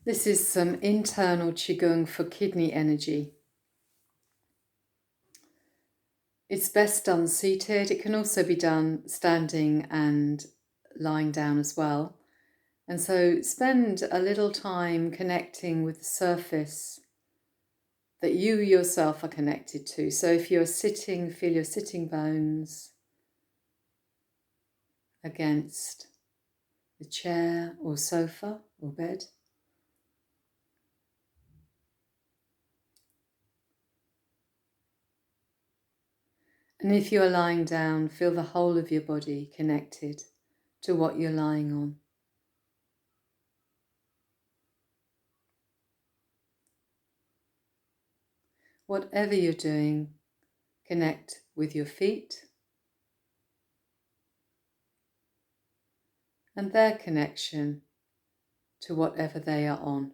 This is some internal Qigong for kidney energy. It's best done seated. It can also be done standing and lying down as well. And so spend a little time connecting with the surface that you yourself are connected to. So if you're sitting, feel your sitting bones against the chair or sofa or bed. And if you are lying down, feel the whole of your body connected to what you're lying on. Whatever you're doing, connect with your feet and their connection to whatever they are on.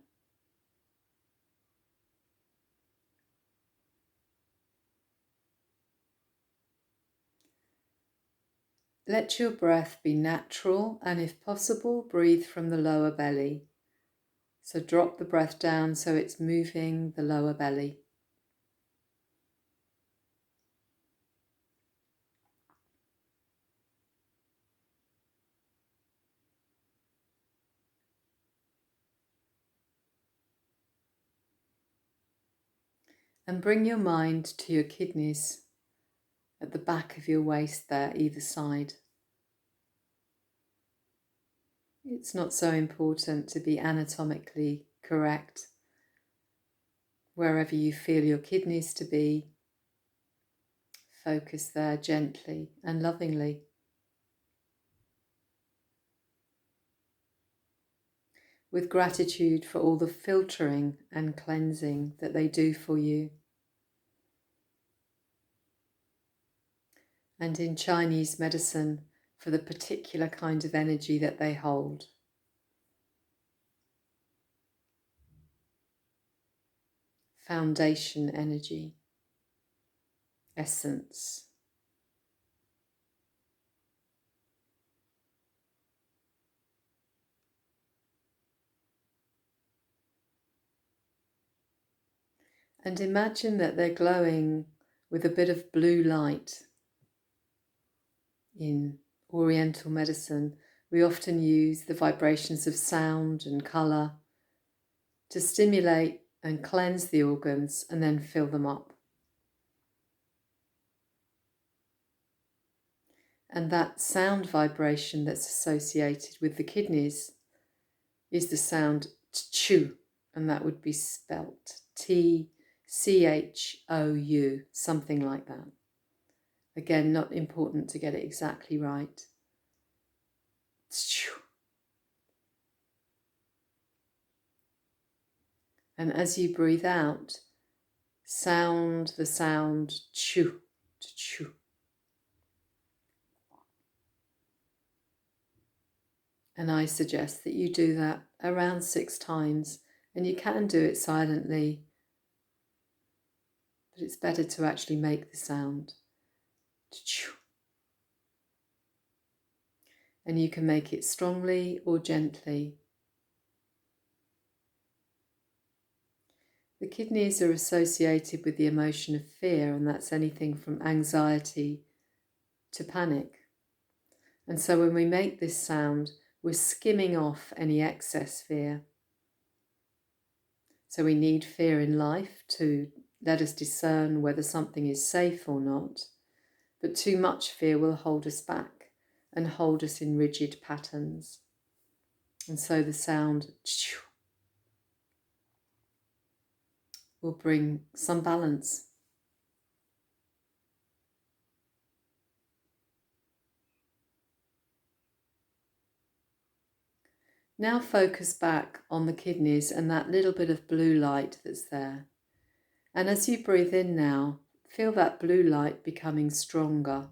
Let your breath be natural, and if possible, breathe from the lower belly. So drop the breath down so it's moving the lower belly. And bring your mind to your kidneys at the back of your waist there, either side. It's not so important to be anatomically correct. Wherever you feel your kidneys to be, focus there gently and lovingly. With gratitude for all the filtering and cleansing that they do for you. And in Chinese medicine, for the particular kind of energy that they hold. Foundation energy, essence. And imagine that they're glowing with a bit of blue light. In Oriental medicine, we often use the vibrations of sound and colour to stimulate and cleanse the organs and then fill them up. And that sound vibration that's associated with the kidneys is the sound tchou, and that would be spelt T-C-H-O-U, something like that. Again, not important to get it exactly right. Tchou. And as you breathe out, sound the sound choo, choo. And I suggest that you do that around 6 times, and you can do it silently, but it's better to actually make the sound. And you can make it strongly or gently. The kidneys are associated with the emotion of fear, and that's anything from anxiety to panic. And so when we make this sound, we're skimming off any excess fear. So we need fear in life to let us discern whether something is safe or not. But too much fear will hold us back and hold us in rigid patterns. And so the sound will bring some balance. Now focus back on the kidneys and that little bit of blue light that's there. And as you breathe in now, feel that blue light becoming stronger.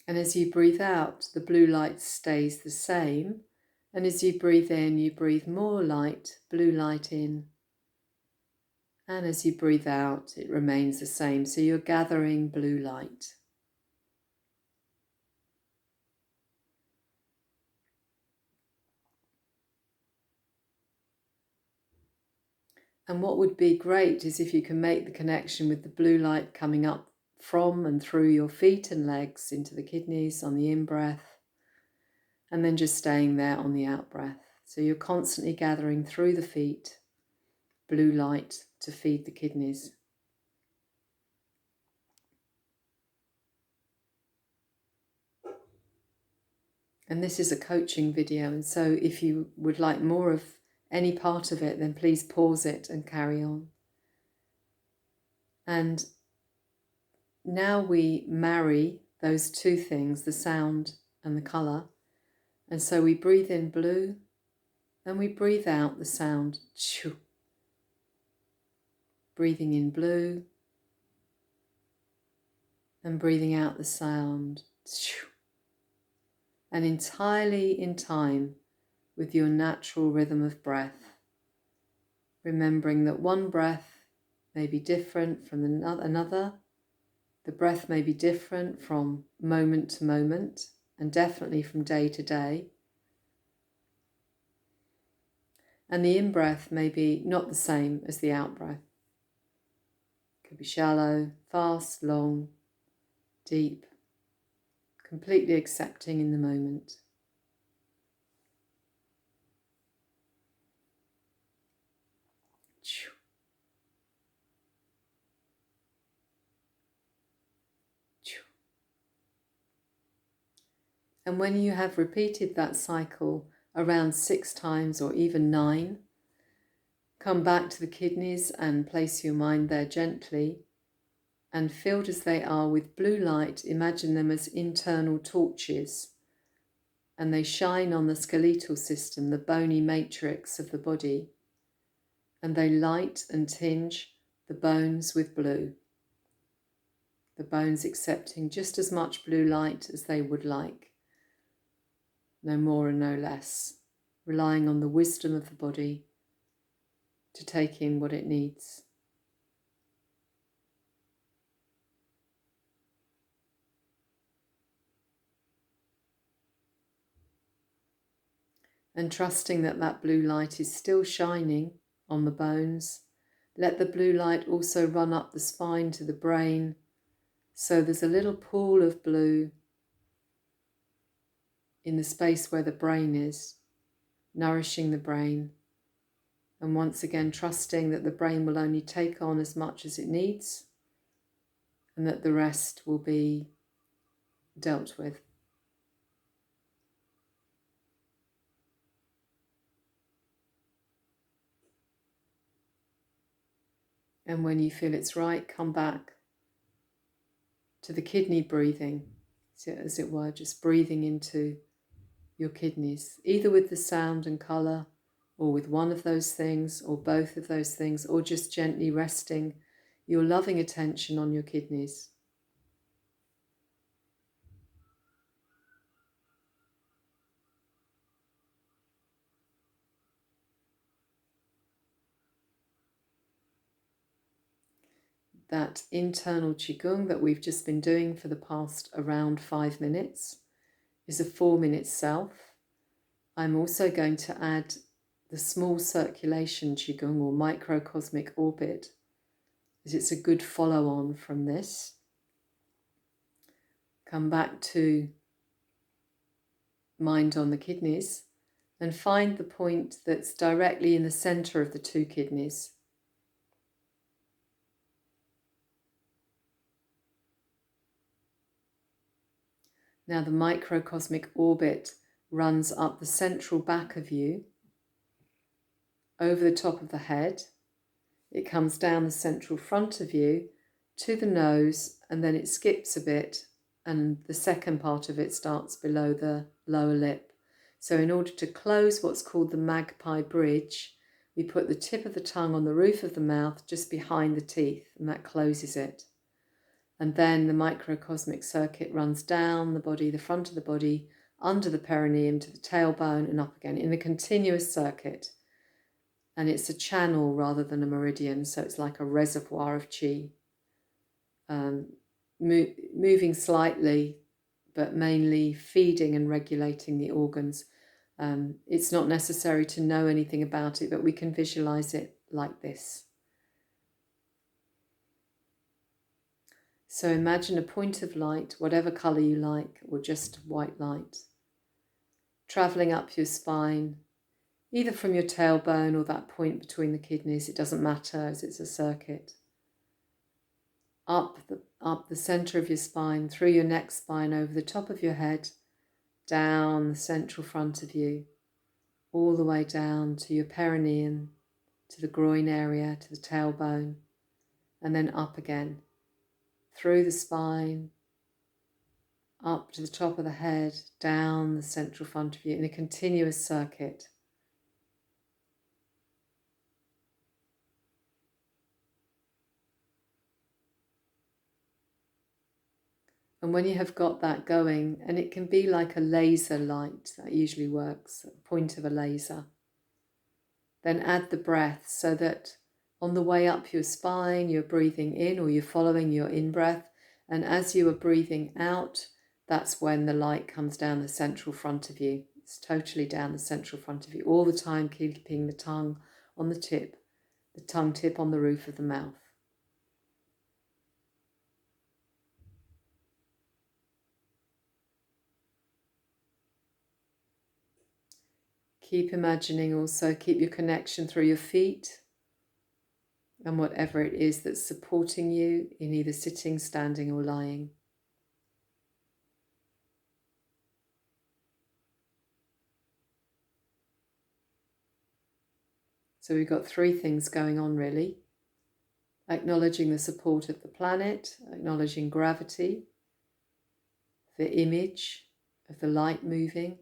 And as you breathe out, the blue light stays the same. And as you breathe in, you breathe more light, blue light in. And as you breathe out, it remains the same. So you're gathering blue light. And what would be great is if you can make the connection with the blue light coming up from and through your feet and legs into the kidneys on the in-breath, and then just staying there on the out-breath. So you're constantly gathering through the feet blue light to feed the kidneys. And this is a coaching video, and so if you would like more of any part of it, then please pause it and carry on. And now we marry those two things, the sound and the colour. And so we breathe in blue and we breathe out the sound. Breathing in blue and breathing out the sound. And entirely in time with your natural rhythm of breath. Remembering that one breath may be different from another. The breath may be different from moment to moment and definitely from day to day. And the in-breath may be not the same as the out-breath. It could be shallow, fast, long, deep, completely accepting in the moment. And when you have repeated that cycle around 6 times or even 9, come back to the kidneys and place your mind there gently, and filled as they are with blue light, imagine them as internal torches, and they shine on the skeletal system, the bony matrix of the body, and they light and tinge the bones with blue. The bones accepting just as much blue light as they would like, no more and no less, relying on the wisdom of the body to take in what it needs. And trusting that that blue light is still shining on the bones. Let the blue light also run up the spine to the brain, so there's a little pool of blue in the space where the brain is, nourishing the brain. And once again, trusting that the brain will only take on as much as it needs and that the rest will be dealt with. And when you feel it's right, come back to the kidney breathing, as it were, just breathing into your kidneys, either with the sound and colour, or with one of those things, or both of those things, or just gently resting your loving attention on your kidneys. That internal Qigong that we've just been doing for the past around 5 minutes is a 4-minute self. I'm also going to add the small circulation Qigong or microcosmic orbit, as it's a good follow-on from this. Come back to mind on the kidneys and find the point that's directly in the center of the 2 kidneys. Now the microcosmic orbit runs up the central back of you, over the top of the head. It comes down the central front of you to the nose, and then it skips a bit, and the second part of it starts below the lower lip. So in order to close what's called the magpie bridge, we put the tip of the tongue on the roof of the mouth just behind the teeth, and that closes it. And then the microcosmic circuit runs down the body, the front of the body, under the perineum to the tailbone and up again in a continuous circuit. And it's a channel rather than a meridian, so it's like a reservoir of qi. Moving slightly, but mainly feeding and regulating the organs. It's not necessary to know anything about it, but we can visualize it like this. So imagine a point of light, whatever colour you like, or just white light, travelling up your spine, either from your tailbone or that point between the kidneys, it doesn't matter as it's a circuit. Up the centre of your spine, through your neck spine, over the top of your head, down the central front of you, all the way down to your perineum, to the groin area, to the tailbone, and then up again, through the spine, up to the top of the head, down the central front of you in a continuous circuit. And when you have got that going, and it can be like a laser light, that usually works, a point of a laser, then add the breath so that on the way up your spine, you're breathing in, or you're following your in-breath, and as you are breathing out, that's when the light comes down the central front of you. It's totally down the central front of you, all the time keeping the tongue on the tongue tip on the roof of the mouth. Keep imagining also, keep your connection through your feet and whatever it is that's supporting you in either sitting, standing or lying. So we've got three things going on really. Acknowledging the support of the planet, acknowledging gravity, the image of the light moving,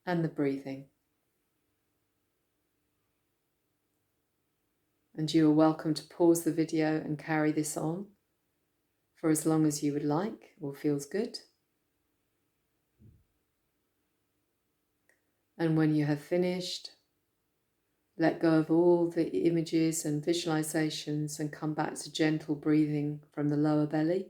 and the breathing. And you are welcome to pause the video and carry this on for as long as you would like or feels good. And when you have finished, let go of all the images and visualizations and come back to gentle breathing from the lower belly.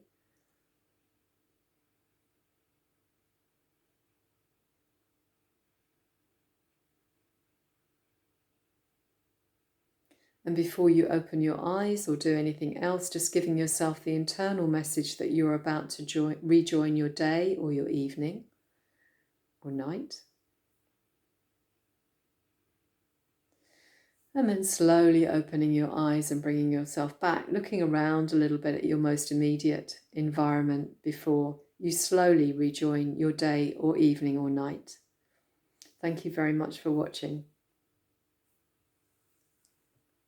And before you open your eyes or do anything else, just giving yourself the internal message that you're about to rejoin your day or your evening or night. And then slowly opening your eyes and bringing yourself back, looking around a little bit at your most immediate environment before you slowly rejoin your day or evening or night. Thank you very much for watching.